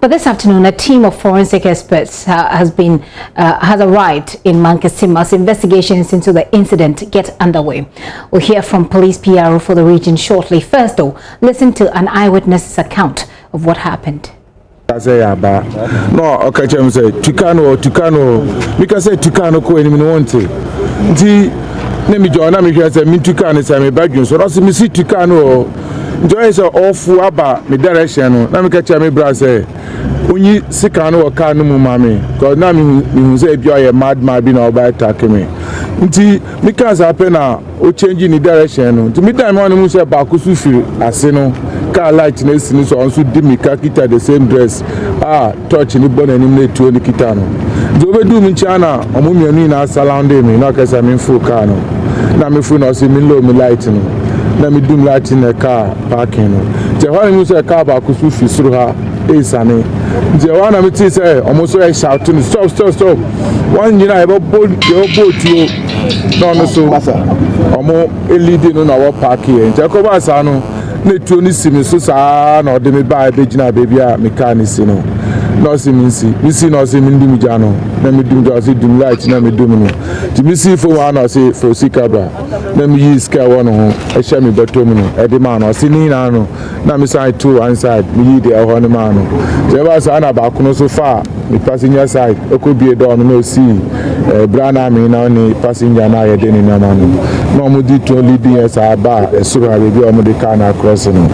But this afternoon, a team of forensic experts has arrived in Mfantseman as investigations into the incident get underway. We'll hear from police PRO for the region shortly. First, though, listen to an eyewitness's account of what happened. No, okay, say Tukano. Because say Tukano ko eni no wonte. Nti na mi jo na mi hwe say mi Tukano say me badwun so no mi si Tukano. Joy say ofu aba me direction no na mi ka cha me bra say onyi sika no waka no mu mame. Cause na mi say bi oye mad bi na oba attack me. Nti mi ka say pe na o change ni direction no. Nti mi time one mu say ba ko su firi ase no. Car light na sini so also dimika kita the same dress touch ni bona ni na tuo ni kita no do be do mi chana omo mienu na surround me na ka say me full car no na me full no say me low me light no na me dim light na car parking no je ho ni say car ba ko su fi suru ha e sane je wa na me ti say omo so e shout no stop one you know about boat you no so omo e lead no na wa park here je ko ba sa no na tuo ni simi so saa na ode me ba be gina baby a mekanisi no no simi si no simi ndim gya no na me dum gya so dum light na me dum no ti mi si fo wa na say for sikaba na me yi ska wo no ho e hye me bottom no e de ma no si ni na no na me side to one side me yi de ho no ma no je ba sa na ba kuno so fa me passenger side e ko bie do no no si brana me na ni passenger na ye de ni na ma no no mo di to leading as aba e so ha be o mo de car na cross no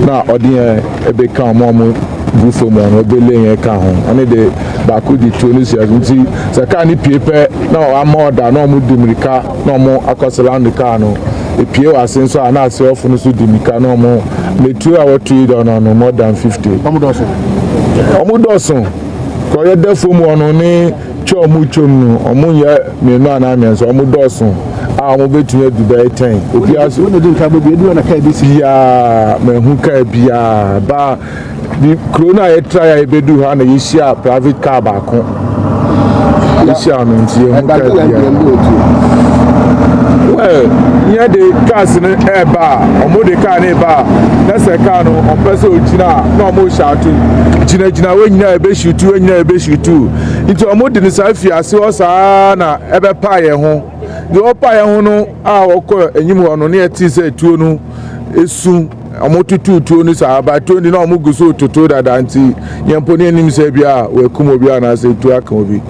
na odin e be kan mo bufo mo no be len e ka ho ani de ba ku di to ni si agunti se ka ni piepe na o amoda na o mo dimrika na o mo akosela ni car no e pie wa sen so ana ase ofu no so dimrika na o mo metu a what you don no more than 50 omo doson ko ye defo mo no ni cho mu chom no omo ye me no ana me so omo doson omo betu Dubai 10 obi aso no din ka bobi edu na ka bi si ya me hu ka bia ba di corona e try e bedu ha na yisia private car ba ko yisia no nti e hu ka bia well yeah the cars no e ba omo de car na e ba na se car no on person ogina na omo shatu gina we nyina e be shutu we nyina e be shutu nti omo de ni sa fiase o sa na e be pa ye ho the opa ye ho no a woko enyim ho no na e ti se tuo no esu omo tutu ni sa ba tuo ni na omo guso tutu dada nti yempo ni enim se bia we kum obi ana se tu aka obi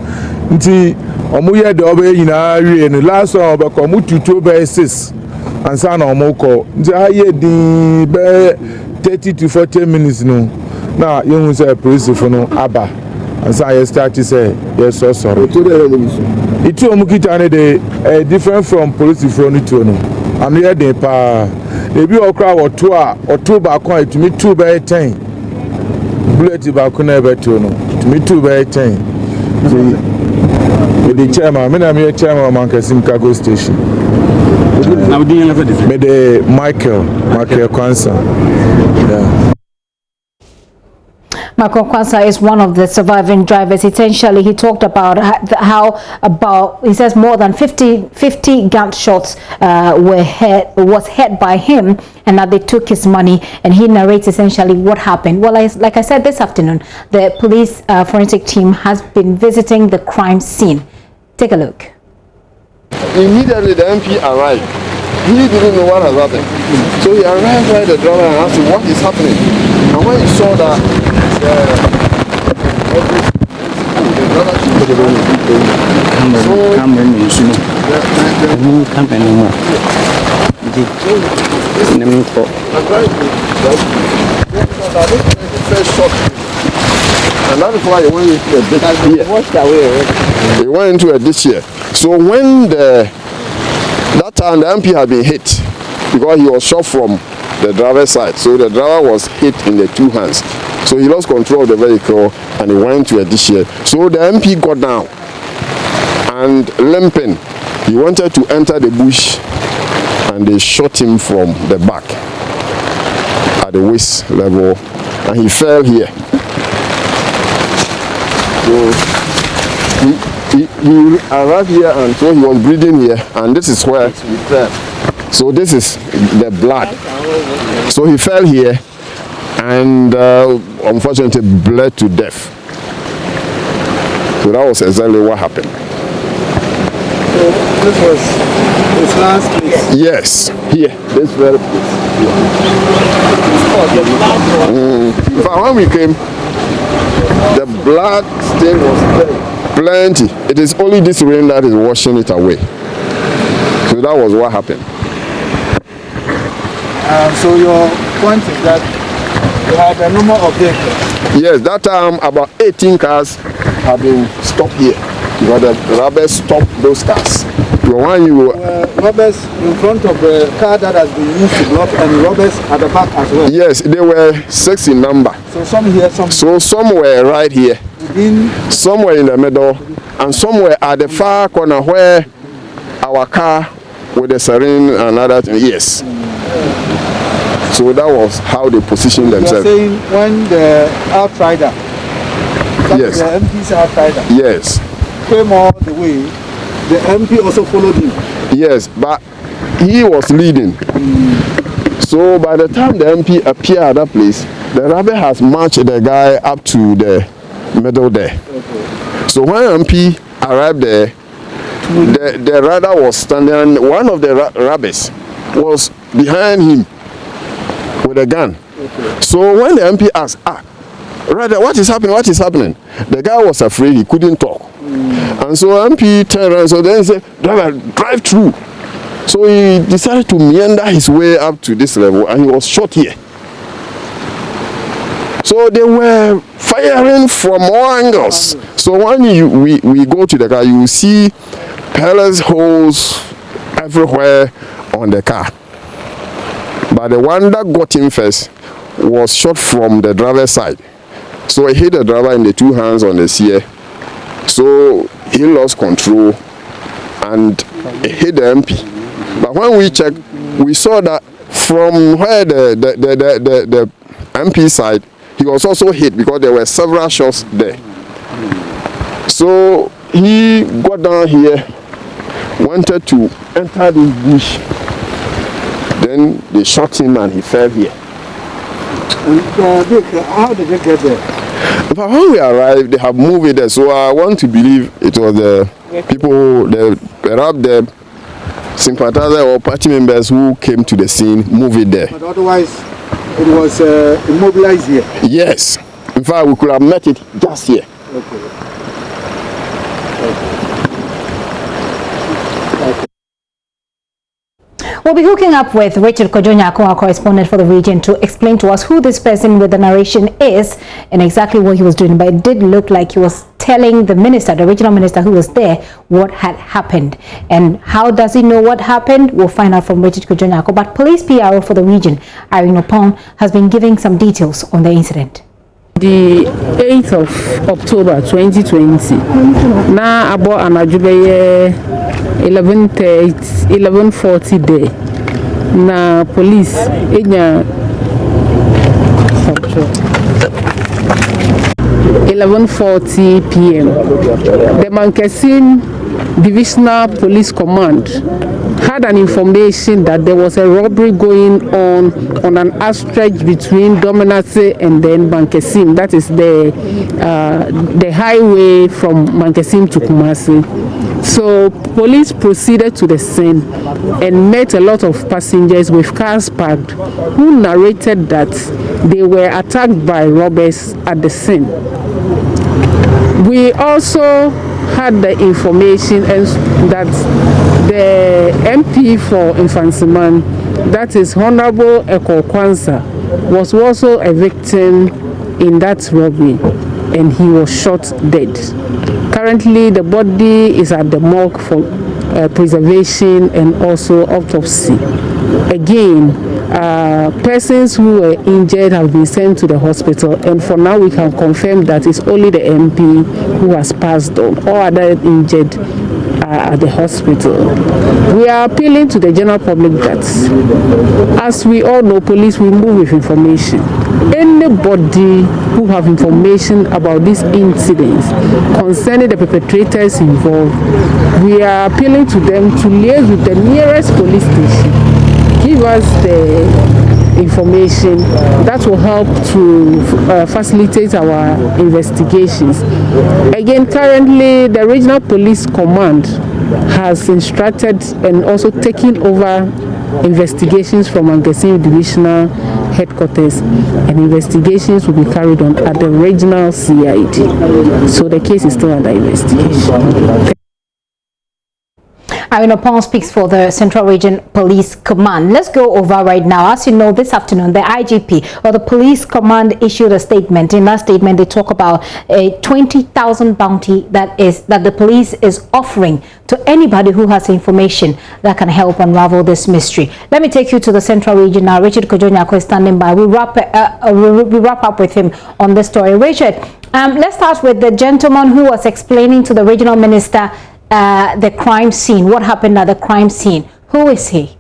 nti omo ye de oba nyina wie no last one oba ko omo tutu be 6 ansa na omo ko nti aye din be 30 to 40 minutes no na yehun se police fo no aba ansa ye start say yes so sorry itu omo kita ne de different from police fo no to no anu ye de pa ebi okra oto ba ko etumi 2 by 10 bullet ba ko na be to no etumi 2 by 10 the chairman me na me chairman Mankasim cargo station now me the Michael Kwanza. Yeah. Michael Kwanza is one of the surviving drivers. Essentially, he talked about he says more than 50 gunshots was hit by him, and that they took his money. And he narrates essentially what happened. Well, like I said this afternoon, the police forensic team has been visiting the crime scene. Take a look. Immediately, the MP arrived. He didn't know what has happened, so he arrived by the driver and asked him what is happening. And when he saw that and that is why he went into a ditch here. He went into a ditch here. So when that time the MP had been hit because he was shot from the driver's side. So the driver was hit in the 2 hands. So he lost control of the vehicle and he went to a ditch here. So the MP got down and limping. He wanted to enter the bush and they shot him from the back at the waist level and he fell here. So he arrived here and so he was breathing here and this is where he fell. So this is the blood. So he fell here and unfortunately bled to death. So that was exactly what happened. So this was his last place? Yes, here, this very place. But when we came, the blood stain was plenty. It is only this rain that is washing it away. So that was what happened. So your point is that you had a number of vehicles? Yes, that time about 18 cars have been stopped here. Because the robbers stopped those cars. Robbers in front of the car that has been used to block, and robbers at the back as well? Yes, they were 6 in number. So some here, some... So some were right here, some were in the middle, and some were at the far corner where our car with the siren and other things. Yes. So that was how they positioned themselves. You are saying when the outrider, yes, the MP's outrider, yes, came all the way, the MP also followed him? Yes, but he was leading. So by the time the MP appeared at that place, the rabbi has marched the guy up to the middle there. Okay. So when MP arrived there, the rider was standing, one of the rabbis was behind him with a gun. Okay. So when the MP asked, rider, what is happening? What is happening? The guy was afraid, he couldn't talk. And so MP turned around, so then he said, driver, drive through. So he decided to meander his way up to this level, and he was shot here. So they were firing from all angles. So when we go to the car, you will see pellet holes everywhere on the car. But the one that got him first was shot from the driver's side. So he hit the driver in the 2 hands on the seat. So he lost control and hit the MP. But when we checked, we saw that from where the MP side, he was also hit because there were several shots there. So he got down here, wanted to enter the bush. Then they shot him and he fell here. Dick, how did you get there? But when we arrived, they have moved it there. So I want to believe it was the people, perhaps the sympathizers or party members who came to the scene, moved it there. But otherwise, it was immobilized here? Yes. In fact, we could have met it just here. Okay. We'll be hooking up with Richard Kojonyako, our correspondent for the region, to explain to us who this person with the narration is and exactly what he was doing. But it did look like he was telling the minister, the regional minister who was there, what had happened. And how does he know what happened? We'll find out from Richard Kojonyako. But police PRO for the region, Irene Opon, has been giving some details on the incident. The 8th of October 2020, na abo anajube 11:40 day. Na police enya 11:40 p.m. The Mfantseman Divisional Police Command had an information that there was a robbery going on an outstretch between Dominate and then Mfantseman. That is the highway from Mfantseman to Kumasi. So police proceeded to the scene and met a lot of passengers with cars parked who narrated that they were attacked by robbers at the scene. We also had the information that the MP for Mfantseman, that is Honorable Ekow Hayford, was also a victim in that robbery and he was shot dead. Currently, the body is at the morgue for preservation and also autopsy. Again, persons who were injured have been sent to the hospital, and for now we can confirm that it's only the MP who has passed on. All other injured are at the hospital. We are appealing to the general public that, as we all know, police will move with information. Anybody who have information about these incidents concerning the perpetrators involved, we are appealing to them to liaise with the nearest police station. Give us information that will help to facilitate our investigations. Again, currently the Regional Police Command has instructed and also taken over investigations from Mfantseman Divisional Headquarters, and investigations will be carried on at the Regional CID. So the case is still under investigation. Eyewitness speaks for the Central Region Police Command. Let's go over right now. As you know, this afternoon, the IGP or the Police Command issued a statement. In that statement, they talk about a 20,000 bounty that the police is offering to anybody who has information that can help unravel this mystery. Let me take you to the Central Region now. Richard Kojonyako is standing by. We wrap up with him on this story. Richard, let's start with the gentleman who was explaining to the regional minister the crime scene. What happened at the crime scene? Who is he?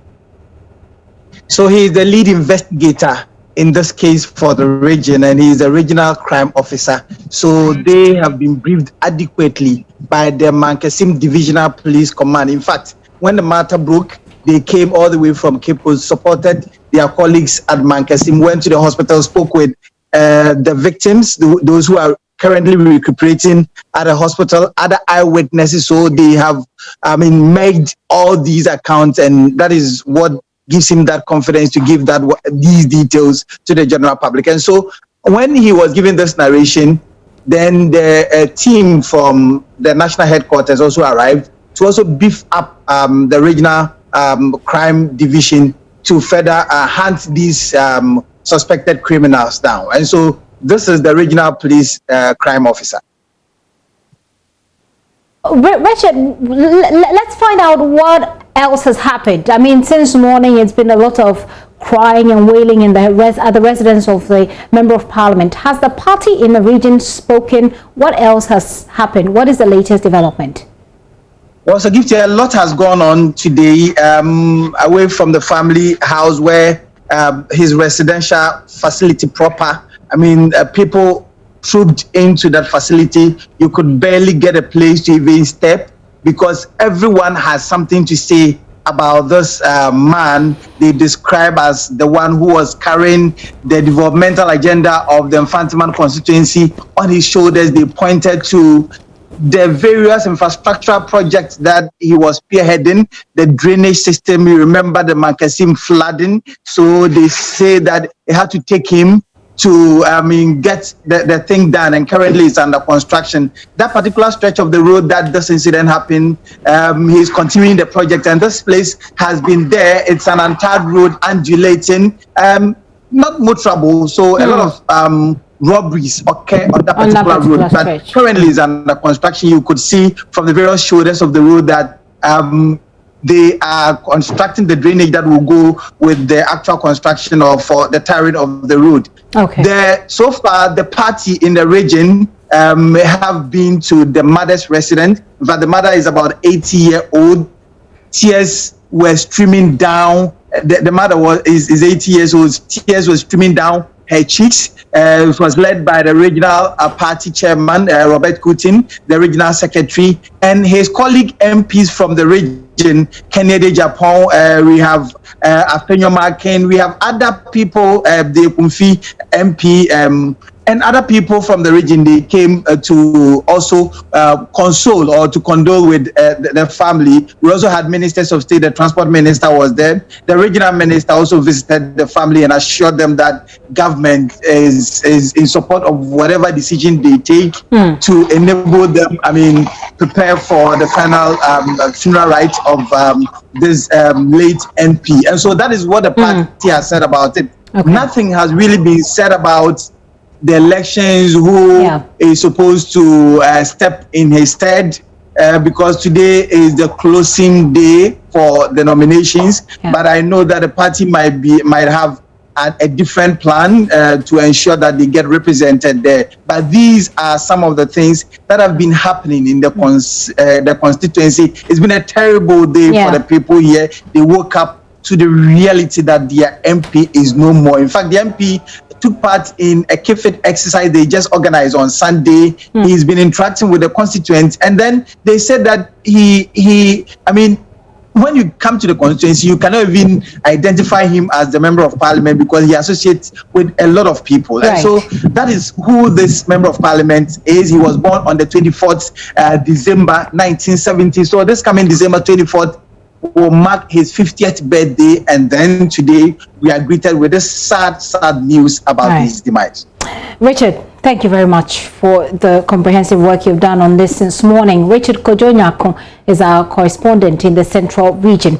So he is the lead investigator in this case for the region, and he is the regional crime officer. So they have been briefed adequately by the Mfantseman Divisional Police Command. In fact, when the matter broke, they came all the way from Cape Coast, supported their colleagues at Mfantseman, went to the hospital, spoke with the victims, those who are currently recuperating at a hospital, other eyewitnesses. So they have, made all these accounts, and that is what gives him that confidence to give these details to the general public. And so when he was giving this narration, then the team from the national headquarters also arrived to also beef up the regional crime division to further hunt these suspected criminals down. And so this is the regional police crime officer. Richard, let's find out what else has happened. I mean, since morning, it's been a lot of crying and wailing in at the residence of the Member of Parliament. Has the party in the region spoken? What else has happened? What is the latest development? Well, so Gifty, a lot has gone on today away from the family house where his residential facility proper. People trooped into that facility. You could barely get a place to even step because everyone has something to say about this man they describe as the one who was carrying the developmental agenda of the Mfantseman constituency on his shoulders. They pointed to the various infrastructural projects that he was spearheading, the drainage system. You remember the Mfantseman flooding. So they say that it had to take him to get the thing done, and currently it's under construction. That particular stretch of the road that this incident happened, he's continuing the project, and this place has been there. It's an untarred road, undulating, not motorable, so a lot of robberies occur on that particular road, but currently it's under construction. You could see from the various shoulders of the road that they are constructing the drainage that will go with the actual construction for the tarring of the road. Okay. So far, the party in the region have been to the mother's residence. In fact, the mother is about 80-year-old. Tears were streaming down. The mother is 80 years old. Tears were streaming down her cheeks. It was led by the regional party chairman, Robert Kutin, the regional secretary, and his colleague MPs from the region, Kennedy Japan. We have Afenyo Markin. We have other people, the Kumfi MP, and other people from the region. They came to also console or to condole with the family. We also had ministers of state. The transport minister was there. The regional minister also visited the family and assured them that government is in support of whatever decision they take to enable them, prepare for the final funeral rites of this late MP. And so that is what the party has said about it. Okay. Nothing has really been said about the elections, who is supposed to step in his stead, because today is the closing day for the nominations. But I know that the party might have a different plan to ensure that they get represented there. But these are some of the things that have been happening in the constituency. It's been a terrible day for the people here. They woke up to the reality that their MP is no more. In fact, the MP took part in a kifit exercise they just organized on Sunday. He's been interacting with the constituents, and then they said that he when you come to the constituency, you cannot even identify him as the member of parliament because he associates with a lot of people. Right. And so that is who this member of parliament is. He was born on the 24th December 1970. So this coming December 24th will mark his 50th birthday. And then today we are greeted with this sad news about his demise. Richard, thank you very much for the comprehensive work you've done on this since morning. Richard Kojonyako is our correspondent in the Central Region.